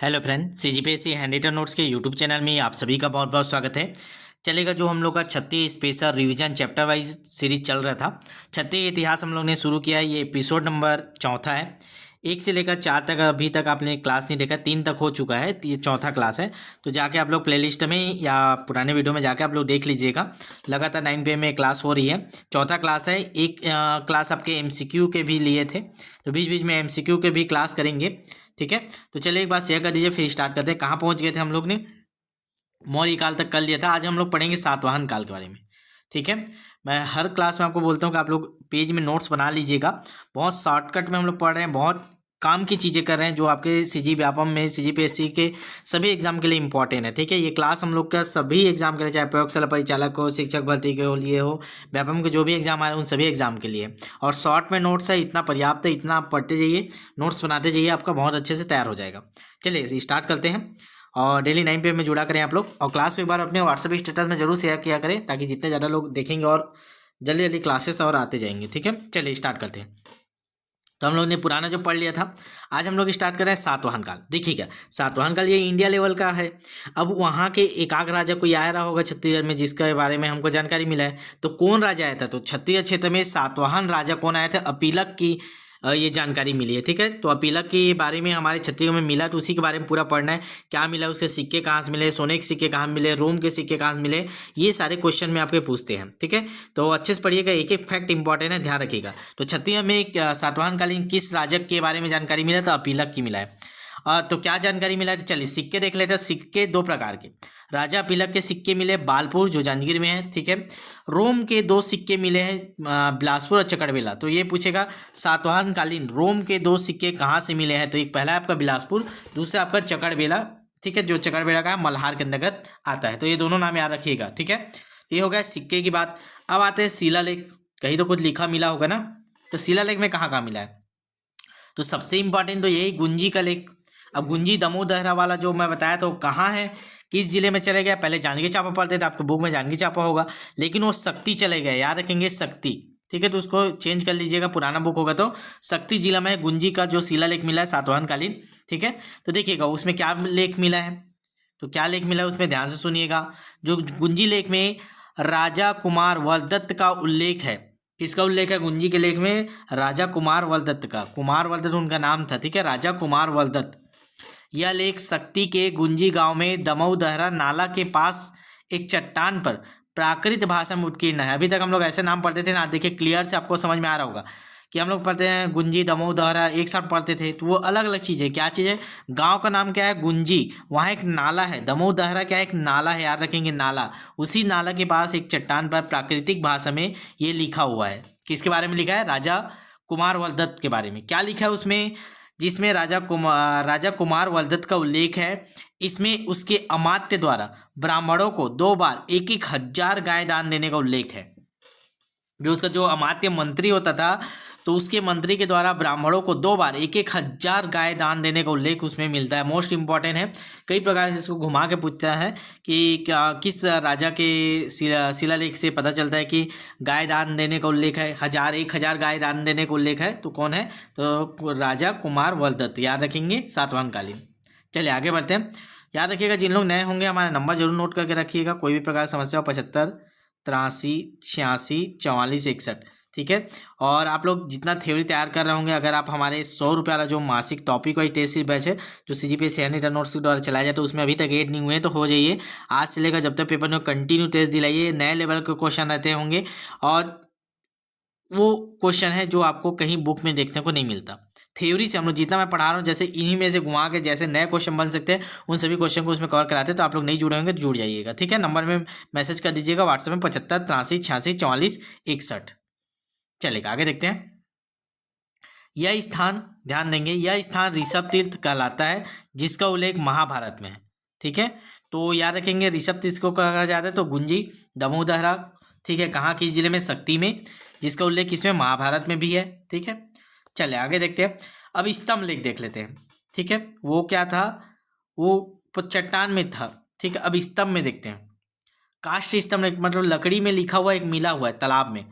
Hello friend, CGPSC hand written notes के YouTube channel में आप सभी का बहुत बहुत स्वागत है। चलेगा जो हम लोग का छत्तीय special revision chapter wise series चल रहा था। छत्तीय इतिहास हम लोग ने शुरू किया है। ये एपिसोड नंबर चौथा है। 1 से लेकर 4 तक अभी तक आपने क्लास नहीं देखा, 3 तक हो चुका है, ये चौथा क्लास है। तो जाके आप लोग प्लेलिस्ट में या पुराने वीडियो में जाके आप लोग देख लीजिएगा। लगातार 9 PM में क्लास हो रही है। चौथा क्लास है। एक क्लास आपके एमसीक्यू के भी लिए थे, तो बीच बीच में एमसीक्यू के भी क्लास करेंगे। ठीक है, तो चलिए एक बार शेयर कर दीजिए, फिर स्टार्ट करते हैं। कहाँ पहुंच गए थे हम लोग ने? मौर्य काल तक कर लिया था। आज हम लोग पढ़ेंगे सातवाहन काल के बारे में। ठीक है, मैं हर क्लास में आपको बोलता हूँ कि आप लोग पेज में नोट्स बना लीजिएगा। बहुत शॉर्टकट में हम लोग पढ़ रहे हैं, बहुत काम की चीज़ें कर रहे हैं जो आपके सीजी व्यापम में सीजीपीएससी के सभी एग्जाम के लिए इंपॉर्टेंट है। ठीक है, ये क्लास हम लोग का सभी एग्जाम के लिए, चाहे प्रयोगशाला परिचालक हो, शिक्षक भर्ती के लिए हो, व्यापम के जो भी एग्जाम आ रहे हैं उन सभी एग्जाम के लिए। और शॉर्ट में नोट्स है, इतना पर्याप्त है, इतना आप पढ़ते जाइए, नोट्स बनाते जाइए, आपका बहुत अच्छे से तैयार हो जाएगा। चलिए स्टार्ट करते हैं। और डेली 9 PM में जुड़ा करें आप लोग, और क्लास को एक बार अपने व्हाट्सएप स्टेटस में जरूर शेयर किया करें, ताकि जितने ज़्यादा लोग देखेंगे और जल्दी जल्दी क्लासेस और आते जाएंगे। ठीक है, चलिए स्टार्ट करते हैं। तो हम लोग ने पुराना जो पढ़ लिया था, आज हम लोग स्टार्ट कर रहे हैं सातवाहन काल। देखिए क्या, सातवाहन काल ये इंडिया लेवल का है। अब वहाँ के एकाक राजा कोई आया रहा होगा छत्तीसगढ़ में, जिसके बारे में हमको जानकारी मिला है। तो कौन राजा आया था? तो छत्तीसगढ़ क्षेत्र में सातवाहन राजा कौन आया था? अपीलक की ये जानकारी मिली है। ठीक है, तो अपीलक के बारे में हमारे छत्तीसगढ़ में मिला, तो उसी के बारे में पूरा पढ़ना है। क्या मिला, उसके सिक्के कहाँ से मिले, सोने के सिक्के कहाँ मिले, रोम के सिक्के कहाँ से मिले, ये सारे क्वेश्चन में आपके पूछते हैं। ठीक है, तो अच्छे से पढ़िएगा, एक एक फैक्ट इंपॉर्टेंट है, ध्यान रखिएगा। तो छत्तीसगढ़ में सातवाहन कालीन किस राजक के बारे में जानकारी मिला? तो अपीलक की मिला है। तो क्या जानकारी मिला है? चलिए सिक्के देख लेते हैं। सिक्के 2 प्रकार के, राजा अपीलक के सिक्के मिले बालपुर जो जांजगीर में है। ठीक है, रोम के 2 सिक्के मिले हैं बिलासपुर और चकड़बेला। तो ये पूछेगा सातवाहन कालीन रोम के 2 सिक्के कहाँ से मिले हैं? तो एक पहला है आपका बिलासपुर, दूसरा आपका चकड़बेला। ठीक है, जो चकड़बेला का मल्हार के अंतर्गत आता है। तो ये दोनों नाम याद रखिएगा। ठीक है, ये हो गया सिक्के की बात। अब आते हैं शिलालेख। कहीं तो कुछ लिखा मिला होगा ना, तो शिलालेख में कहाँ कहाँ मिला है? तो सबसे इंपॉर्टेंट तो यही गुंजी का लेख। अब गुंजी दमोदहरा वाला जो मैं बताया था वो कहाँ है, किस जिले में चले गया? पहले जांजगीर चांपा पढ़ते थे, आपके बुक में जांजगीर चांपा होगा, लेकिन वो शक्ति चले गए, याद रखेंगे शक्ति। ठीक है, तो उसको चेंज कर लीजिएगा, पुराना बुक होगा तो शक्ति जिला में गुंजी का जो शिलालेख मिला है सातवाहन कालीन। ठीक है, तो देखिएगा उसमें क्या लेख मिला है। तो क्या लेख मिला है उसमें, ध्यान से सुनिएगा। जो गुंजी लेख में राजा कुमार वलदत्त का उल्लेख है। किसका उल्लेख है गुंजी के लेख में? राजा कुमार वलदत्त का। कुमार वलदत्त उनका नाम था। ठीक है, राजा कुमार वलदत्त। यह लेख शक्ति के गुंजी गांव में दमोदहरा नाला के पास एक चट्टान पर प्राकृत भाषा में उत्कीर्ण है। अभी तक हम लोग ऐसे नाम पढ़ते थे ना, देखिए क्लियर से आपको समझ में आ रहा होगा कि हम लोग पढ़ते हैं गुंजी दमोदहरा एक साथ पढ़ते थे, तो वो अलग अलग चीज़ है। क्या चीज़ है? गांव का नाम क्या है? गुंजी। वहाँ एक नाला है, दमोदहरा क्या है? एक नाला है, याद रखेंगे नाला। उसी नाला के पास एक चट्टान पर प्राकृतिक भाषा में ये लिखा हुआ है। किसके बारे में लिखा है? राजा कुमार वलदत्त के बारे में। क्या लिखा है उसमें? जिसमें राजा कुमार वलदत्त का उल्लेख है। इसमें उसके अमात्य द्वारा ब्राह्मणों को 2 बार 1,000 गाय दान देने का उल्लेख है। जो उसका जो अमात्य मंत्री होता था, तो उसके मंत्री के द्वारा ब्राह्मणों को 2 बार 1,000 गाय दान देने का उल्लेख उसमें मिलता है। मोस्ट इंपॉर्टेंट है, कई प्रकार से इसको घुमा के पूछता है कि क्या किस राजा के शिलालेख से पता चलता है कि गाय दान देने का उल्लेख है, 1,000 गाय दान देने का उल्लेख है। तो कौन है? तो राजा कुमार वलदत्त, याद रखेंगे सातवाहन कालीन। चलिए आगे बढ़ते हैं। याद रखिएगा, जिन लोग नए होंगे हमारा नंबर जरूर नोट करके रखिएगा। कोई भी प्रकार की समस्या हो 75 83 86 44 61। ठीक है, और आप लोग जितना थ्योरी तैयार कर रहे होंगे, अगर आप हमारे 100 रुपये वाला जो मासिक topic wise test series batch है जो सीजीपीएससी हैंड रिटन नोट्स के द्वारा चलाया जाए, तो उसमें अभी तक ऐड नहीं हुए हैं तो हो जाइए। आज से लेकर जब तक पेपर में कंटिन्यू टेस्ट दिलाइए। नए लेवल के क्वेश्चन रहते होंगे, और वो क्वेश्चन है जो आपको कहीं बुक में देखने को नहीं मिलता। थ्योरी से हम लोग जितना मैं पढ़ा रहा हूँ, जैसे इन्हीं में से घुमा के जैसे नए क्वेश्चन बन सकते हैं, उन सभी क्वेश्चन को उसमें कवर कराते हैं। तो आप लोग नहीं जुड़े होंगे तो जुड़ जाइएगा। ठीक है, नंबर में मैसेज कर दीजिएगा व्हाट्सएप में 75 83 86 44 61। चलेगा, आगे देखते हैं। यह स्थान, ध्यान देंगे, यह स्थान ऋषभ तीर्थ कहलाता है, जिसका उल्लेख महाभारत में है। ठीक है, तो याद रखेंगे ऋषभ तीर्थ को कहा जाता है तो गुंजी दमोदहरा। ठीक है, कहाँ किस जिले में? शक्ति में, जिसका उल्लेख किसमें? महाभारत में भी है। ठीक है, चले आगे देखते हैं। अब स्तंभ लेख देख लेते हैं। ठीक है, वो क्या था? वो चट्टान में था। ठीक है, अब स्तंभ में देखते हैं। काष्ठ स्तंभ मतलब लकड़ी में लिखा हुआ एक मिला हुआ है तालाब में,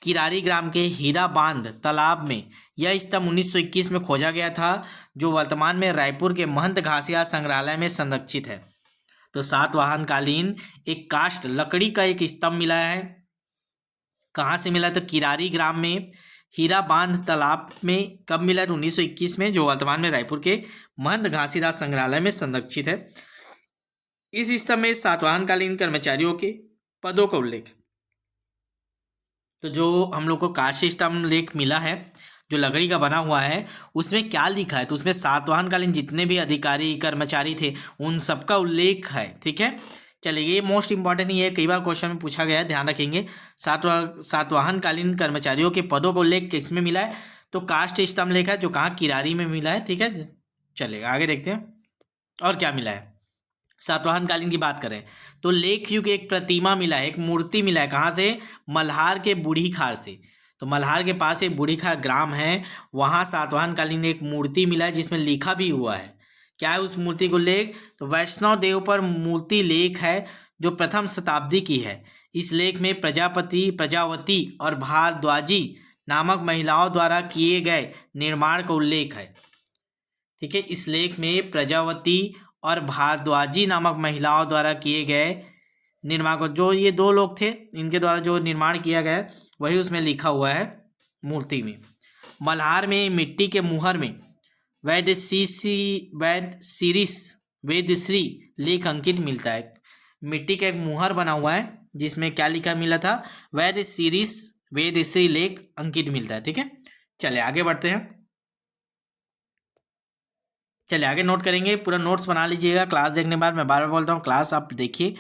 किरारी ग्राम के हीरा बांध तालाब में। यह स्तंभ 1921 में खोजा गया था, जो वर्तमान में रायपुर के महंत घासीदास संग्रहालय में संरक्षित है। तो सातवाहन कालीन एक काष्ठ लकड़ी का एक स्तंभ मिला है। कहाँ से मिला? तो किरारी ग्राम में हीरा बांध तालाब में। कब मिला? 1921 में, जो वर्तमान में रायपुर के महंत घासीदास संग्रहालय में संरक्षित है। इस स्तंभ में सातवाहन कालीन कर्मचारियों के पदों का उल्लेख। तो जो हम लोग को काष्ठ स्तंभ लेख मिला है, जो लकड़ी का बना हुआ है, उसमें क्या लिखा है? तो उसमें सातवाहन कालीन जितने भी अधिकारी कर्मचारी थे उन सबका उल्लेख है। ठीक है, चलिए, ये मोस्ट इंपॉर्टेंट ही है, कई बार क्वेश्चन में पूछा गया है, ध्यान रखेंगे। सातवाहन कालीन कर्मचारियों के पदों का उल्लेख किसमें मिला है? तो काष्ठ स्तंभ लेख है, जो कहाँ? किरारी में मिला है। ठीक है, चलेगा, आगे देखते हैं और क्या मिला है। सातवाहन कालीन की बात करें तो लेख युग एक प्रतिमा मिला है, एक मूर्ति मिला है। कहाँ से? मल्हार के बूढ़ी खार से। तो मल्हार के पास एक बूढ़ी खार ग्राम है, वहाँ सातवाहन कालीन एक मूर्ति मिला है जिसमें लिखा भी हुआ है। क्या है उस मूर्ति को लेख? तो वैष्णव देव पर मूर्ति लेख है, जो प्रथम शताब्दी की है। इस लेख में प्रजावती और भारद्वाजी नामक महिलाओं द्वारा किए गए निर्माण का उल्लेख है। ठीक है, इस लेख में प्रजावती और भारद्वाजी नामक महिलाओं द्वारा किए गए निर्माण को, जो ये दो लोग थे, इनके द्वारा जो निर्माण किया गया वही उसमें लिखा हुआ है मूर्ति में। मल्हार में मिट्टी के मुहर में वेदश्री लेख अंकित मिलता है। मिट्टी का एक मुहर बना हुआ है जिसमें क्या लिखा मिला था? वेदश्री लेख अंकित मिलता है। ठीक है, चले आगे बढ़ते हैं। चलिए आगे नोट करेंगे, पूरा नोट्स बना लीजिएगा। क्लास देखने के बाद मैं बार बार बोलता हूँ, क्लास आप देखिए।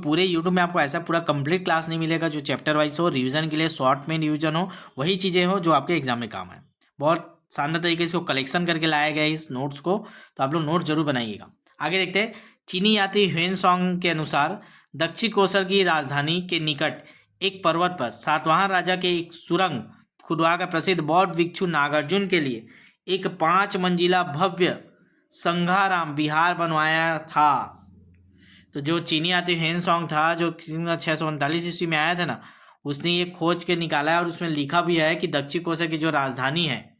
पूरे यूट्यूब में आपको ऐसा पूरा कंप्लीट क्लास नहीं मिलेगा जो चैप्टर वाइज हो, रिवीजन के लिए शॉर्ट में रिवीजन हो, वही चीज़ें हो जो आपके एग्जाम में काम है। बहुत शानदार तरीके से इसको कलेक्शन करके लाया गया है इस नोट्स को, तो आप लोग नोट्स जरूर बनाइएगा। आगे देखते हैं। चीनी यात्री ह्वेनसांग के अनुसार दक्षिण कोसर की राजधानी के निकट एक पर्वत पर सातवाहन राजा के एक सुरंग खुदवाकर प्रसिद्ध बौद्ध भिक्षु नागार्जुन के लिए एक 5 मंजिला भव्य संघाराम विहार बनवाया था। तो जो चीनी यात्री ह्वेनसांग था, जो 639 ईस्वी में आया था ना, उसने ये खोज के निकाला है और उसमें लिखा भी है कि दक्षिण कोसर की जो राजधानी है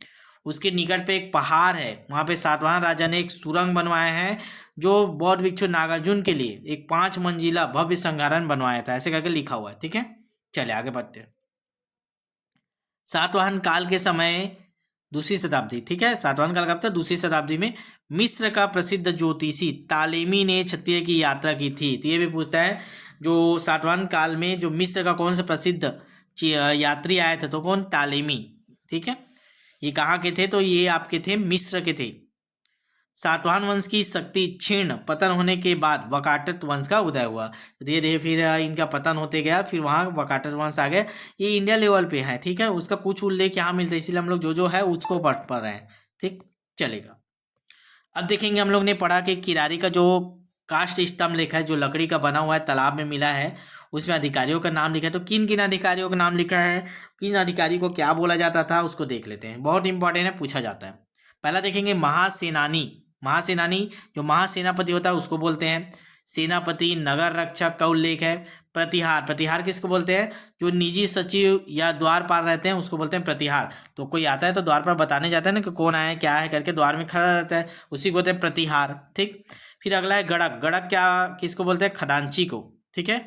उसके निकट पे एक पहाड़ है, वहाँ पे सातवाहन राजा ने एक सुरंग बनवाया है जो बौद्ध भिक्षु नागार्जुन के लिए एक 5 मंजिला भव्य संघारण बनवाया था, ऐसे करके लिखा हुआ है। ठीक है, चलिए आगे बढ़ते हैं। सातवाहन काल के समय दूसरी शताब्दी, ठीक है, सातवाहन काल का था दूसरी शताब्दी में मिस्र का प्रसिद्ध ज्योतिषी तालेमी ने क्षत्रिय की यात्रा की थी। तो ये भी पूछता है, जो सातवाहन काल में जो मिस्र का कौन सा प्रसिद्ध यात्री आए थे? तो कौन? तालेमी। ठीक है, ये कहाँ के थे? तो ये आपके थे मिस्र के थे। सातवाहन वंश की शक्ति क्षीण पतन होने के बाद वकाटत वंश का उदय हुआ। धीरे धीरे फिर इनका पतन होते गया, फिर वहाँ वकाटत वंश आ गया। ये इंडिया लेवल पे है, ठीक है, उसका कुछ उल्लेख यहाँ मिलता है, इसीलिए हम लोग जो है उसको पढ़ रहे हैं। ठीक, चलेगा। अब देखेंगे, हम लोग ने पढ़ा कि किरारी का जो काष्ठ स्तंभ लिखा है, जो लकड़ी का बना हुआ है, तालाब में मिला है, उसमें अधिकारियों का नाम लिखा है। तो किन किन अधिकारियों का नाम लिखा है, किन अधिकारी को क्या बोला जाता था, उसको देख लेते हैं। बहुत इंपॉर्टेंट है, पूछा जाता है। पहला देखेंगे महासेनानी। महासेनानी जो महासेनापति होता है उसको बोलते हैं। सेनापति, नगर रक्षक का उल्लेख है। प्रतिहार, प्रतिहार किसको बोलते हैं? जो निजी सचिव या द्वारपाल रहते हैं उसको बोलते हैं प्रतिहार। तो कोई आता है तो द्वार पर बताने जाता है ना कि कौन आया क्या है करके, द्वार में खड़ा रहता है, उसी को बोलते हैं प्रतिहार। ठीक, फिर अगला है गड़क। गड़क क्या किसको बोलते हैं? खदांची को। ठीक है,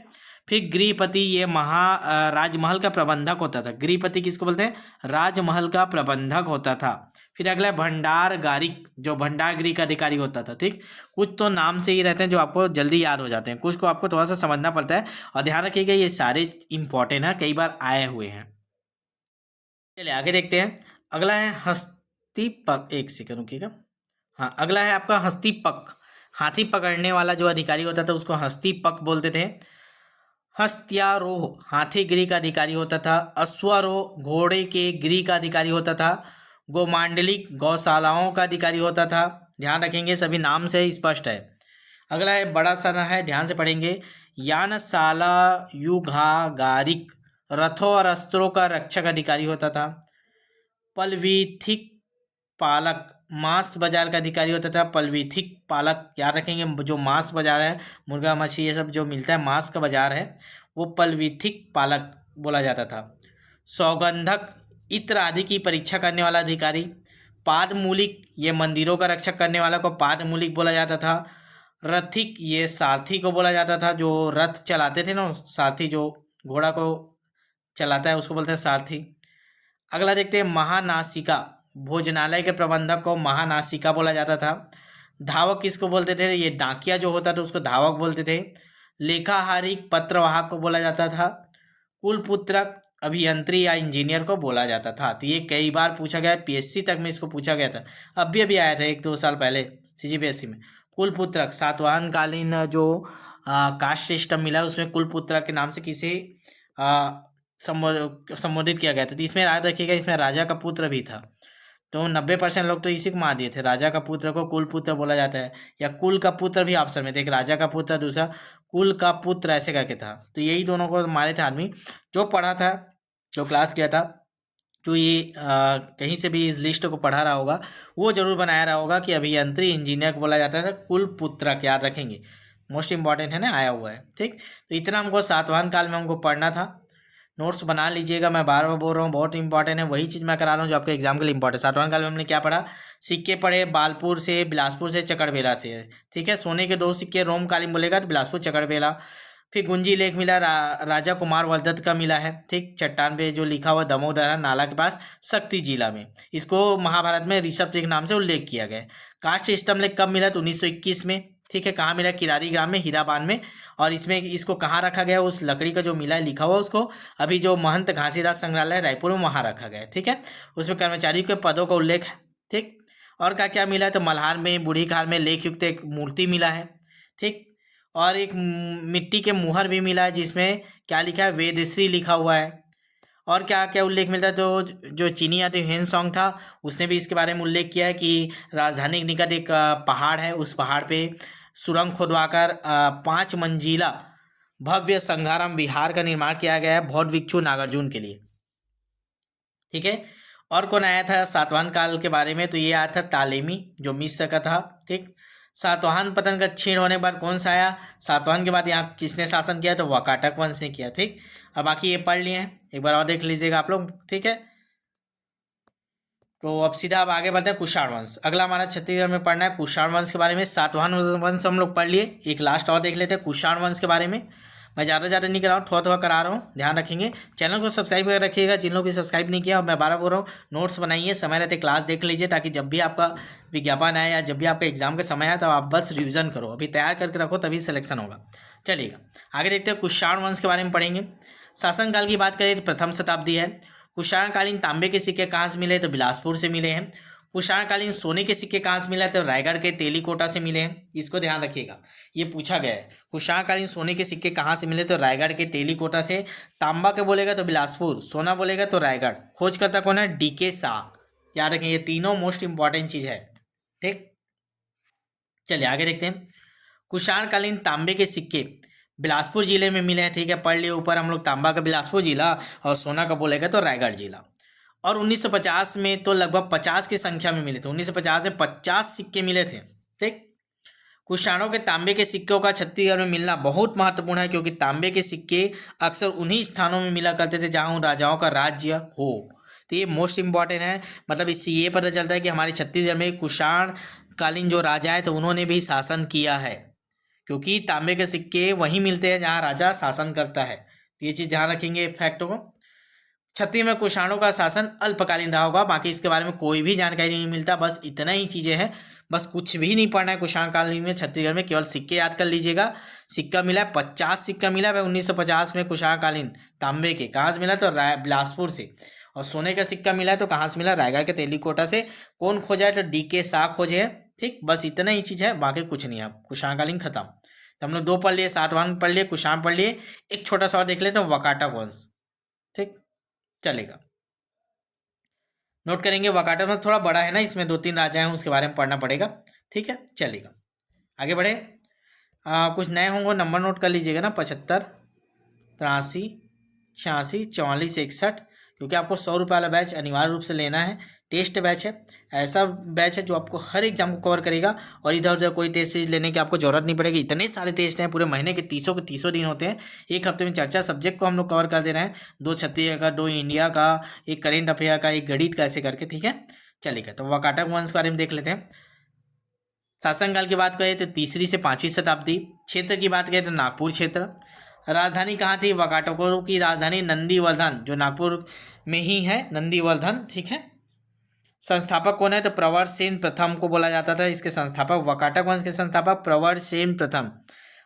फिर गृहपति, ये राजमहल का प्रबंधक होता था। गृहपति किसको बोलते हैं? राजमहल का प्रबंधक होता था। फिर अगला है भंडारगारिक, जो भंडार गृह का अधिकारी होता था। ठीक, कुछ तो नाम से ही रहते हैं जो आपको जल्दी याद हो जाते हैं, कुछ को आपको थोड़ा सा समझना पड़ता है, और ध्यान रखिएगा ये सारे इंपॉर्टेंट है, कई बार आए हुए हैं। चलिए आगे देखते हैं। अगला है हस्तिपक। एक सेकंड रुकिएगा। हाँ, अगला है आपका हस्तिपक। हाथी पकड़ने वाला जो अधिकारी होता था उसको हस्तिपक बोलते थे। हस्त्यारोह हाथी गृह का अधिकारी होता था। अश्वारोह घोड़े के गृह का अधिकारी होता था। गोमांडलिक गौशालाओं का अधिकारी होता था। ध्यान रखेंगे, सभी नाम से स्पष्ट है। अगला है बड़ा सा है, ध्यान से पढ़ेंगे। यानशाला युगागारिक रथों और अस्त्रों का रक्षक अधिकारी होता था। पलवीथिक पालक मांस बाजार का अधिकारी होता था। पलवीथिक पालक याद रखेंगे, जो मांस बाजार है, मुर्गा मछली ये सब जो मिलता है, मांस का बाजार है, वो पलवीथिक पालक बोला जाता था। सौगंधक, इत्र आदि की परीक्षा करने वाला अधिकारी। पादमूलिक, ये मंदिरों का रक्षक करने वाला को पादमूलिक बोला जाता था। रथिक, ये सारथी को बोला जाता था, जो रथ चलाते थे ना, सारथी जो घोड़ा को चलाता है उसको बोलते हैं सारथी। अगला देखते हैं महानासिका, भोजनालय के प्रबंधक को महानासिका बोला जाता था। धावक किसको बोलते थे, ये डाकिया जो होता था उसको धावक बोलते थे। लेखाहारिक, पत्रवाहक को बोला जाता था। कुलपुत्रक, अभियंत्री या इंजीनियर को बोला जाता था। तो ये कई बार पूछा गया है, पीएससी तक में इसको पूछा गया था, अभी आया था 1-2 साल पहले सीजीपीएससी में। कुलपुत्रक, सातवाहन कालीन जो कास्ट सिस्टम मिला उसमें कुलपुत्रक के नाम से किसे संबोधित किया गया था। तो इसमें याद रखिएगा, इसमें राजा का पुत्र भी था। तो 90% लोग तो इसी को मान दिए थे, राजा का पुत्र को कुल पुत्र बोला जाता है, या कुल का पुत्र भी ऑप्शन में थे, एक राजा का पुत्र, दूसरा कुल का पुत्र, ऐसे करके था। तो यही दोनों को मारे थे आदमी। जो पढ़ा था, जो क्लास किया था, जो ये कहीं से भी इस लिस्ट को पढ़ा रहा होगा वो जरूर बनाया रहा होगा कि अभियंत्री इंजीनियर को बोला जाता था कुल पुत्रक, याद रखेंगे, मोस्ट इंपॉर्टेंट है ना, आया हुआ है। ठीक, तो इतना हमको सातवाहन काल में हमको पढ़ना था। नोट्स बना लीजिएगा, मैं बार बार बोल रहा हूँ, बहुत इंपॉर्टेंट है, वही चीज़ मैं करा रहा हूँ जो आपके एग्जाम के लिए इंपॉर्टेंट। सातवाहन काल में हमने क्या पढ़ा, सिक्के पढ़े बालपुर से, बिलासपुर से, चकड़बेला से। ठीक है, सोने के 2 सिक्के रोमकालीन बोलेगा तो बिलासपुर चकड़बेला। फिर गुंजी लेख मिला, राजा कुमार वर्धत का मिला है। ठीक, चट्टान पे जो लिखा हुआ दामोदर नाला के पास शक्ति जिला में, इसको महाभारत में ऋषभ के नाम से उल्लेख किया गया है। कास्ट सिस्टम लेख कब मिला, तो 1921 में। ठीक है, कहाँ मिला, किरारी ग्राम में, हीराबान में। और इसमें इसको कहाँ रखा गया, उस लकड़ी का जो मिला है लिखा हुआ उसको अभी जो महंत घासीदास संग्रहालय रायपुर में वहाँ रखा गया है। ठीक है, उसमें कर्मचारियों के पदों का उल्लेख है। ठीक, और क्या क्या मिला है, तो मल्हार में, बूढ़ी खाल में लेख युक्त एक मूर्ति मिला है। ठीक, और एक मिट्टी के मुहर भी मिला है जिसमें क्या लिखा है, वेदश्री लिखा हुआ है। और क्या क्या उल्लेख मिलता है, तो जो चीनी आदि हेन सॉन्ग था उसने भी इसके बारे में उल्लेख किया है कि राजधानी के निकट एक पहाड़ है, उस पहाड़ पे सुरंग खुदवाकर 5 मंजिला भव्य संघाराम विहार का निर्माण किया गया है बौद्ध भिक्षु नागार्जुन के लिए। ठीक है, और कौन आया था सातवाहन काल के बारे में, तो ये आया था तालेमी, जो मिस्र का था। ठीक, सातवाहन पतन का क्षीण होने के बाद कौन सा आया, सातवाहन के बाद यहाँ किसने शासन किया, तो वाकाटक वंश ने किया। ठीक, अब बाकी ये पढ़ लिए हैं, एक बार और देख लीजिएगा आप लोग। ठीक है, तो अब सीधा अब आगे बढ़ते हैं कुषाण वंश। अगला हमारा छत्तीसगढ़ में पढ़ना है कुषाण वंश के बारे में। सातवाहन वंश हम लोग पढ़ लिए, एक लास्ट और देख लेते हैं कुषाण वंश के बारे में। मैं ज़्यादा नहीं कर रहा हूँ, थोड़ा थोड़ा करा रहा हूँ, ध्यान रखेंगे। चैनल को सब्सक्राइब कर रखिएगा, जिन लोग भी सब्सक्राइब नहीं किया, मैं 12 बोल रहा हूँ, नोट्स बनाइए, समय रहते क्लास देख लीजिए, ताकि जब भी आपका विज्ञापन आए या जब भी आपका एग्जाम का समय आए तो आप बस रिविजन करो, अभी तैयार करके रखो, तभी सिलेक्शन होगा। चलिएगा आगे देखते हैं, कुषाण वंश के बारे में पढ़ेंगे। शासनकाल की बात करें तो प्रथम शताब्दी है। कुषाणकालीन तांबे के सिक्के कहाँ से मिले, तो बिलासपुर से मिले हैं। कुषाणकालीन सोने के सिक्के कहाँ से मिला, तो रायगढ़ के तेलीकोटा से मिले हैं, इसको ध्यान रखिएगा, ये पूछा गया है। कुषाणकालीन सोने के सिक्के कहाँ से मिले, तो रायगढ़ के तेलीकोटा से। तांबा के बोलेगा तो बिलासपुर, सोना बोलेगा तो रायगढ़। खोजकर्ता कौन है, डीके शाह, याद रखें, ये तीनों मोस्ट इंपॉर्टेंट चीज है। ठीक, चलिए आगे देखते हैं। कुषाणकालीन तांबे के सिक्के बिलासपुर जिले में मिले हैं। ठीक है, पढ़ लिए ऊपर हम लोग, तांबा का बिलासपुर जिला और सोना का बोलेगा तो रायगढ़ जिला। और 1950 में तो लगभग 50 की संख्या में मिले थे, 1950 में 50 सिक्के मिले थे। ठीक, कुषाणों के तांबे के सिक्कों का छत्तीसगढ़ में मिलना बहुत महत्वपूर्ण है, क्योंकि तांबे के सिक्के अक्सर उन्हीं स्थानों में मिला करते थे जहां उन राजाओं का राज्य हो। तो ये मोस्ट इंपॉर्टेंट है, मतलब इससे ये पता चलता है कि हमारे छत्तीसगढ़ में कुषाण कालीन जो राजा है तो उन्होंने भी शासन किया है, क्योंकि तांबे के सिक्के वहीं मिलते हैं जहाँ राजा शासन करता है। तो ये चीज़ ध्यान रखेंगे फैक्टों को। छत्तीसगढ़ में कुषाणों का शासन अल्पकालीन रहा होगा, बाकी इसके बारे में कोई भी जानकारी नहीं मिलता, बस इतना ही चीज़ें हैं, बस कुछ भी नहीं पढ़ना है कुषाण कालीन में छत्तीसगढ़ में, केवल सिक्के याद कर लीजिएगा। सिक्का मिला है, 50 सिक्का मिला है 1950 में कुषाण कालीन तांबे के, कहाँ से मिला, तो बिलासपुर से। और सोने का सिक्का मिला है तो कहाँ से मिला, रायगढ़ के तेलीकोटा से। कौन खोजा है, तो डीके शाह खोजे हैं। ठीक, बस इतना ही चीज़ है, बाकी कुछ नहीं है। कुषाण कालीन खत्म। तो हम लोग 2 पढ़ लिए, सातवाहन पढ़ लिए, कुषाण पढ़ लिए, एक छोटा सा और देख लेते हैं, वाकाटक वंश। ठीक, चलेगा, नोट करेंगे। वाकाटक वंश थोड़ा बड़ा है ना, इसमें 2-3 राजा हैं, उसके बारे में पढ़ना पड़ेगा। ठीक है, चलेगा आगे बढ़े। कुछ नए होंगे नंबर नोट कर लीजिएगा ना, 75, 83, 86, 44, 61, क्योंकि आपको 100 रुपये वाला बैच अनिवार्य रूप से लेना है। टेस्ट बैच है, ऐसा बैच है जो आपको हर एग्जाम को कवर करेगा और इधर उधर कोई टेस्ट सीरीज लेने की आपको जरूरत नहीं पड़ेगी। इतने सारे टेस्ट हैं, पूरे महीने के 30 दिन होते हैं, एक हफ्ते में 4 सब्जेक्ट को हम लोग कवर कर दे रहे हैं, 2 छत्तीसगढ़ का, 2 इंडिया का, एक करेंट अफेयर का, एक गणित का, ऐसे करके। ठीक है, चलिएगा तो वाकाटक वंश के बारे में देख लेते हैं। शासनकाल की बात करें तो 3री से 5वीं शताब्दी। क्षेत्र की बात करें तो नागपुर क्षेत्र। राजधानी कहाँ थी? वाकाटकों की राजधानी नंदीवर्धन, जो नागपुर में ही है, नंदीवर्धन। ठीक है। संस्थापक कौन है? तो प्रवर सेन प्रथम को बोला जाता था इसके संस्थापक। वाकाटक वंश के संस्थापक प्रवर सेन प्रथम।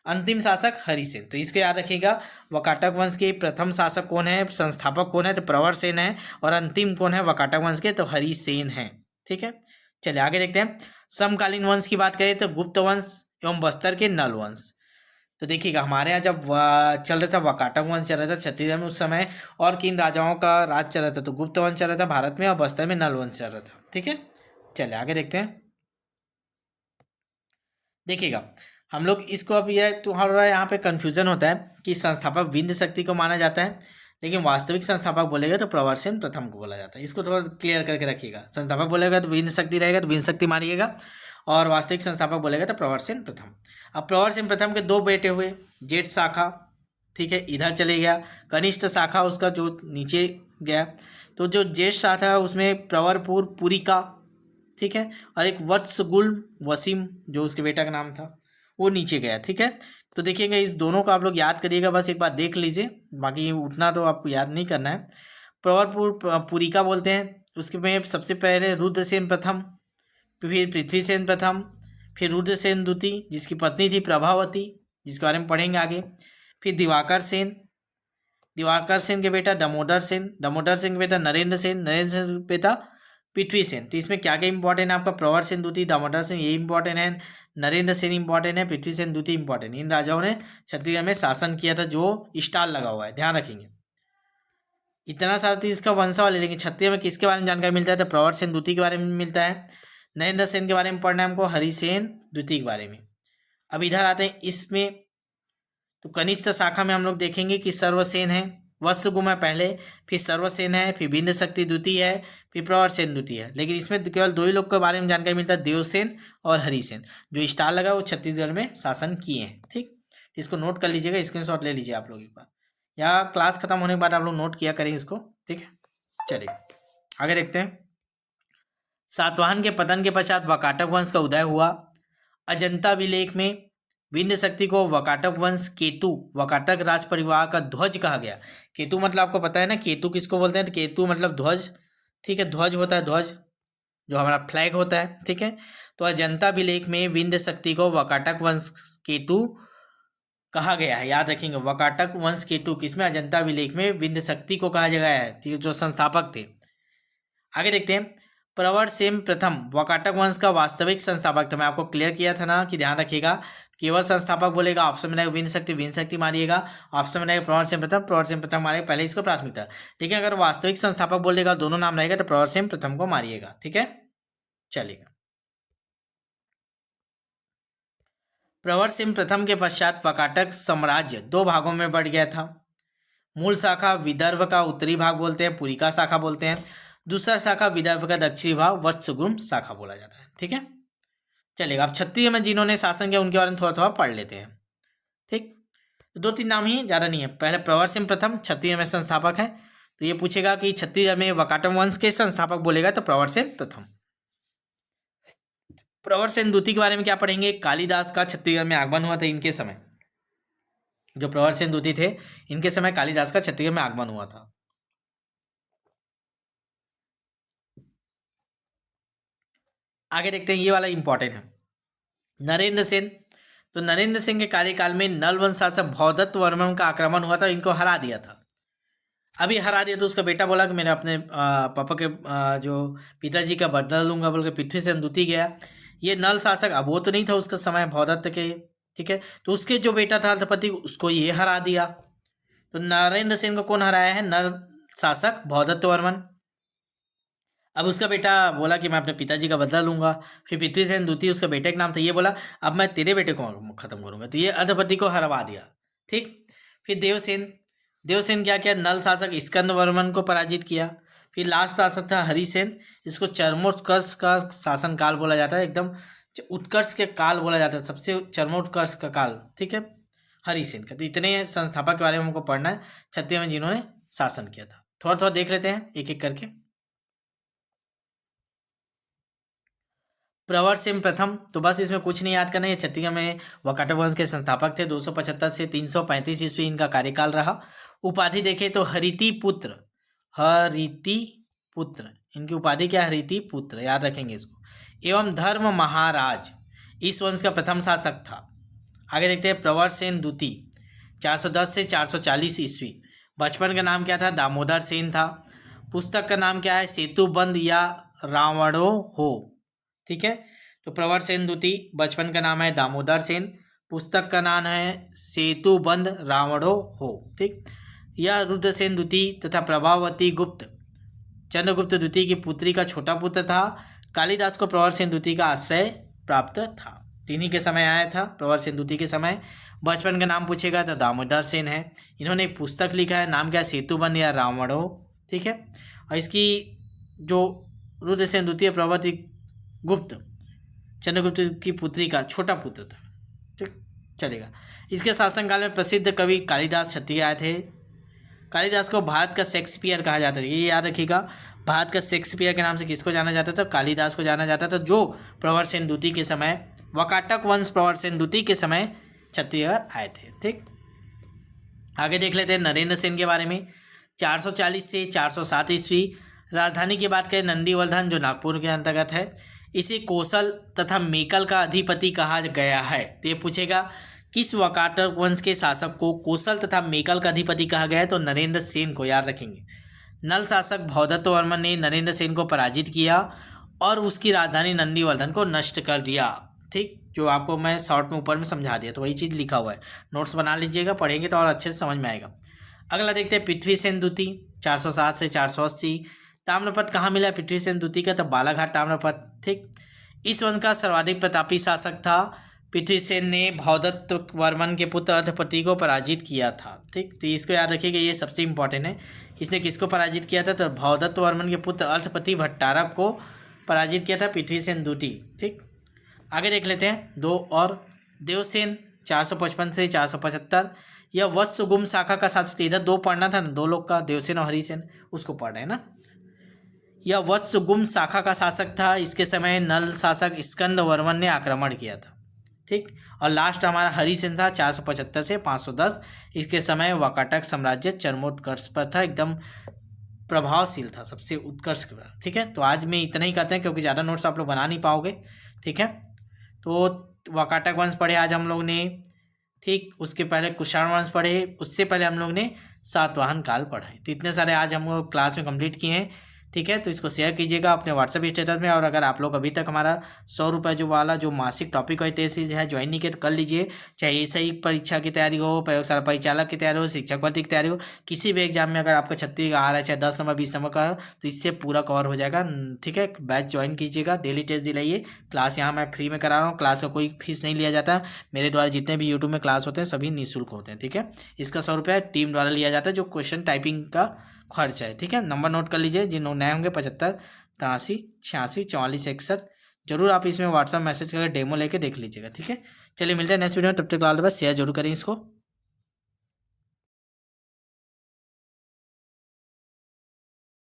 अंतिम शासक हरिसेन। तो इसको याद रखिएगा, वाकाटक वंश के प्रथम शासक कौन है, संस्थापक कौन है? तो प्रवर सेन है, और अंतिम कौन है वाकाटक वंश के? तो हरिसेन है। ठीक है, चलिए आगे देखते हैं। समकालीन वंश की बात करें तो गुप्त वंश एवं बस्तर के नल वंश। तो देखिएगा, हमारे यहाँ जब चल रहा था वाकाटक वंश चल रहा था छत्तीसगढ़ में उस समय, और किन राजाओं का राज चल रहा था? तो गुप्त वंश चल रहा था भारत में, और बस्तर में नल वंश चल रहा था। ठीक है, चलिए आगे देखते हैं। देखिएगा, हम लोग इसको अब यह थोड़ा यहाँ पे कंफ्यूजन होता है कि संस्थापक विंध्य शक्ति को माना जाता है, लेकिन वास्तविक संस्थापक बोलेगा तो प्रवर सेन प्रथम को बोला जाता है। इसको थोड़ा क्लियर करके रखिएगा। संस्थापक बोलेगा तो विंध्य शक्ति रहेगा, तो विंध्य शक्ति मानिएगा, और वास्तविक संस्थापक बोलेगा तो प्रवर सेन प्रथम। अब प्रवर सेन प्रथम के 2 बेटे हुए, जेठ शाखा, ठीक है, इधर चले गया, कनिष्ठ शाखा उसका जो नीचे गया। तो जो जेठ शाखा है उसमें प्रवरपुर पुरिका, ठीक है, और एक वत्सगुल वसीम जो उसके बेटा का नाम था वो नीचे गया। ठीक है, तो देखिएगा इस दोनों को आप लोग याद करिएगा, बस एक बार देख लीजिए, बाकी उतना तो आपको याद नहीं करना है। प्रवरपुर पुरिका बोलते हैं, उसके में सबसे पहले रुद्रसेन प्रथम, फिर पृथ्वीसेन प्रथम, फिर रुद्रसेन द्वितीय जिसकी पत्नी थी प्रभावती, जिसके बारे में पढ़ेंगे आगे। फिर दिवाकर सेन, दिवाकर सेन के बेटा दामोदर सेन, दामोदर सेन के बेटा नरेंद्र सेन, नरेंद्र सेन के बेटा पृथ्वी सेन। तो इसमें क्या क्या इंपॉर्टेंट है आपका? प्रवर सेन द्वितीय, दामोदर सेन ये इंपॉर्टेंट है, नरेंद्र सेन इंपॉर्टेंट है, पृथ्वी सेन द्वितीय इंपॉर्टेंट। इन राजाओं ने छत्तीसगढ़ में शासन किया था, जो स्टार लगा हुआ है, ध्यान रखेंगे। इतना सारा तो इसका वंशावली, लेकिन छत्तीसगढ़ में किसके बारे में जानकारी मिलता है? तो प्रवर सेन द्वितीय के बारे में मिलता है। नरेंद्र सेन के बारे में पढ़ना है हमको, हरिसेन द्वितीय के बारे में। अब इधर आते हैं इसमें, तो कनिष्ठ शाखा में हम लोग देखेंगे कि सर्वसेन है, वत्सगुम है पहले, फिर सर्वसेन है, फिर विंध्य शक्ति द्वितीय है, फिर प्रवर सेन द्वितीय है। लेकिन इसमें केवल 2 ही लोग के बारे में जानकारी मिलता है, देवसेन और हरिसेन। जो स्टार लगा वो छत्तीसगढ़ में शासन किए हैं। ठीक, इसको नोट कर लीजिएगा, स्क्रीनशॉट ले लीजिए आप लोग एक बार, या क्लास खत्म होने के बाद आप लोग नोट किया करेंगे इसको। ठीक है, चलिए आगे देखते हैं। सातवाहन के पतन के पश्चात वाकाटक वंश का उदय हुआ। अजंता विलेख में विंध्य शक्ति को वाकाटक वंश केतु, वाकाटक राज परिवार का ध्वज कहा गया। केतु मतलब आपको पता है ना, केतु किसको बोलते हैं? तो केतु मतलब ध्वज। ठीक है, ध्वज होता है, ध्वज जो हमारा फ्लैग होता है। ठीक है, तो अजंता विलेख में विंध्य शक्ति को वाकाटक वंश केतु कहा गया है, याद रखेंगे। वाकाटक वंश केतु किसमें? अजंता विलेख में विंध्य शक्ति को कहा गया है, ठीक है, जो संस्थापक थे। आगे देखते हैं। प्रवर सेन प्रथम वाकाटक वंश का वास्तविक संस्थापक था। मैं आपको क्लियर किया था ना कि ध्यान रखिएगा, केवल संस्थापक बोलेगा, ऑप्शन में रहेगा विंध्य शक्ति मारिएगा, ऑप्शन में रहेगा प्रवर सेन प्रथम मारिएगा, पहले इसको प्राथमिकता। लेकिन अगर वास्तविक संस्थापक बोलेगा, दोनों नाम रहेगा, तो प्रवर सेन प्रथम को मारिएगा। ठीक है, चलिएगा। प्रवर सेन प्रथम के पश्चात वाकाटक साम्राज्य 2 भागों में बढ़ गया था। मूल शाखा विदर्भ का उत्तरी भाग बोलते हैं, पुरिका शाखा बोलते हैं। दूसरा शाखा विदर्भ का दक्षिणी भाग वत्सगुम शाखा बोला जाता है। ठीक है, चलेगा। अब छत्तीसगढ़ में जिन्होंने शासन किया उनके बारे में थोड़ा थोड़ा पढ़ लेते हैं। ठीक, तो 2-3 नाम ही, ज़्यादा नहीं है। पहले प्रवर सेन प्रथम छत्तीसगढ़ में संस्थापक है, तो ये पूछेगा कि छत्तीसगढ़ में वाकाटक वंश के संस्थापक बोलेगा तो प्रवर सेन प्रथम। प्रवर सेन द्वितीय के बारे में क्या पढ़ेंगे? कालिदास का छत्तीसगढ़ में आगमन हुआ था इनके समय। जो प्रवर सेन द्वितीय थे, इनके समय कालिदास का छत्तीसगढ़ में आगमन हुआ था। आगे देखते हैं, ये वाला इंपॉर्टेंट है, नरेंद्र सेन। तो नरेंद्र सेन के कार्यकाल में नल वंश शासक भौदत्त वर्मन का आक्रमण हुआ था, इनको हरा दिया था। अभी हरा दिया तो उसका बेटा बोला कि मैंने अपने पापा के जो पिताजी का बदला लूंगा बोल के पृथ्वी सेन द्वितीय गया। ये नल शासक, अब वो तो नहीं था उसका समय भौदत्त के, ठीक है, तो उसके जो बेटा था अर्थपति, उसको ये हरा दिया। तो नरेंद्र सेन को कौन हराया है? नल शासक भौदत्त वर्मन। अब उसका बेटा बोला कि मैं अपने पिताजी का बदला लूंगा। फिर पृथ्वी सेन द्वितीय उसका बेटे का नाम था, ये बोला अब मैं तेरे बेटे को खत्म करूंगा, तो ये अधपति को हरवा दिया। ठीक, फिर देवसेन, देवसेन क्या किया? नल शासक स्कंद वर्मन को पराजित किया। फिर लास्ट शासक था हरिसेन, इसको चरमोत्कर्ष का शासनकाल बोला जाता है, एकदम उत्कर्ष के काल बोला जाता है, सबसे चरमोत्कर्ष का काल, ठीक है, हरिसेन का। तो इतने संस्थापक के बारे में हमको पढ़ना है छत्तीसगढ़ में जिन्होंने शासन किया था। थोड़ा थोड़ा देख लेते हैं एक एक करके। प्रवर सिंह प्रथम, तो बस इसमें कुछ नहीं याद करना है, छत्तीसगढ़ में वाकाटक वंश के संस्थापक थे। 275 से 335 ईस्वी इनका कार्यकाल रहा। उपाधि देखें तो हरिति पुत्र, हरिति पुत्र, इनकी उपाधि क्या है, हरिति पुत्र, याद रखेंगे इसको। एवं धर्म महाराज, इस वंश का प्रथम शासक था। आगे देखते हैं प्रवर सेन द्वितीय, 410 से 440 ईस्वी। बचपन का नाम क्या था, दामोदर सेन था। पुस्तक का नाम क्या है, सेतुबंध या रावणो हो, ठीक है। तो प्रवर सेन द्वितीय, बचपन का नाम है दामोदर सेन, पुस्तक का नाम है सेतुबंध रावणो हो, ठीक। यह रुद्रसेन द्वितीय तथा प्रभावती गुप्त, चंद्रगुप्त द्वितीय की पुत्री का छोटा पुत्र था। कालिदास को प्रवर सेन द्वितीय का आश्रय प्राप्त था। तिन्ही के समय आया था प्रवर सेन द्वितीय के समय। बचपन का नाम पूछेगा तो दामोदर सेन है। इन्होंने एक पुस्तक लिखा है, नाम क्या है, सेतुबंध या रावणो, ठीक है। और इसकी जो रुद्रसेन द्वितीय प्रभावती गुप्त, चंद्रगुप्त की पुत्री का छोटा पुत्र था, ठीक, चलेगा। इसके शासनकाल में प्रसिद्ध कवि कालिदास छत्तीसगढ़ आए थे। कालिदास को भारत का शेक्सपियर कहा जाता है, ये याद रखिएगा। भारत का शेक्सपियर के नाम से किसको जाना जाता था, कालिदास को जाना जाता था, जो प्रवर सेन द्वितीय के समय, वाकाटक वंश प्रवर सेन द्वितीय के समय छत्तीसगढ़ आए थे, ठीक। आगे देख लेते हैं नरेंद्र सेन के बारे में। 440 से 407 ईस्वी। राजधानी की बात करें नंदीवर्धन, जो नागपुर के अंतर्गत है। इसे कौशल तथा मेकल का अधिपति कहा गया है। तो ये पूछेगा किस वाकाटक वंश के शासक को कौशल तथा मेकल का अधिपति कहा गया है, तो नरेंद्र सेन को, याद रखेंगे। नल शासक भौदत्त वर्मन ने नरेंद्र सेन को पराजित किया और उसकी राजधानी नंदीवर्धन को नष्ट कर दिया, ठीक। जो आपको मैं शॉर्ट में ऊपर में समझा दिया, तो वही चीज़ लिखा हुआ है, नोट्स बना लीजिएगा, पढ़ेंगे तो और अच्छे से समझ में आएगा। अगला देखते हैं पृथ्वीसेन द्वितीय, 407 से 480। ताम्रपत्र कहाँ मिला है पृथ्वीसेन द्वितीय का, तो बालाघाट ताम्रपत्र, ठीक। इस वंश का सर्वाधिक प्रतापी शासक था। पृथ्वीसेन ने भौदत्त वर्मन के पुत्र अर्थपति को पराजित किया था, ठीक। तो इसको याद रखिएगा, ये सबसे इंपॉर्टेंट है। इसने किसको पराजित किया था, तो भौदत्त वर्मन के पुत्र अर्थपति भट्टारक को पराजित किया था पृथ्वीसेन द्वितीय, ठीक। आगे देख लेते हैं दो और। देवसेन 455 से 475, यह वत्सगुम शाखा का शासक। इधर दो पढ़ना था ना, दो लोग का, देवसेन और हरिसेन, उसको पढ़ रहे हैं ना। यह वत्सगुम शाखा का शासक था। इसके समय नल शासक स्कंद वर्मन ने आक्रमण किया था, ठीक। और लास्ट हमारा हरिसेन था, 475 से 510। इसके समय वाकाटक साम्राज्य चरमोत्कर्ष पर था, एकदम प्रभावशील था, सबसे उत्कर्ष के बाद, ठीक है। तो आज में इतना ही कहते हैं, क्योंकि ज़्यादा नोट्स आप लोग बना नहीं पाओगे, ठीक है। तो वाकाटक वंश पढ़े आज हम लोग ने, ठीक। उसके पहले कुषाण वंश पढ़े, उससे पहले हम लोग ने सातवाहन काल पढ़ा है। तो इतने सारे आज हम लोग क्लास में कंप्लीट किए हैं, ठीक है। तो इसको शेयर कीजिएगा अपने व्हाट्सएप स्टेटस में। और अगर आप लोग अभी तक हमारा 100 रुपये जो वाला जो मासिक टॉपिक वाइज टेस्ट सीरीज है ज्वाइन नहीं किया, तो कर लीजिए। चाहे एसआई परीक्षा की तैयारी हो, प्रयोगशाला परिचालक की तैयारी हो, शिक्षक भर्ती की तैयारी हो, किसी भी एग्जाम में अगर आपका 36 आ रहा है, चाहे 10 नंबर 20 नंबर का, तो इससे पूरा कवर हो जाएगा, ठीक है। बैच ज्वाइन कीजिएगा, डेली टेस्ट दिलाइए। क्लास यहाँ मैं फ्री में करा रहा हूँ, क्लास का कोई फीस नहीं लिया जाता। मेरे द्वारा जितने भी यूट्यूब में क्लास होते हैं सभी निःशुल्क होते हैं, ठीक है। इसका 100 रुपया टीम द्वारा लिया जाता है, जो क्वेश्चन टाइपिंग का खर्च है, ठीक है। नंबर नोट कर लीजिए, जिन लोग नए होंगे 75 83 86 44 61। जरूर आप इसमें व्हाट्सएप मैसेज करके डेमो लेके देख लीजिएगा, ठीक है। चलिए मिलते हैं नेक्स्ट वीडियो में, तब तक के लिए बस शेयर जरूर करें इसको।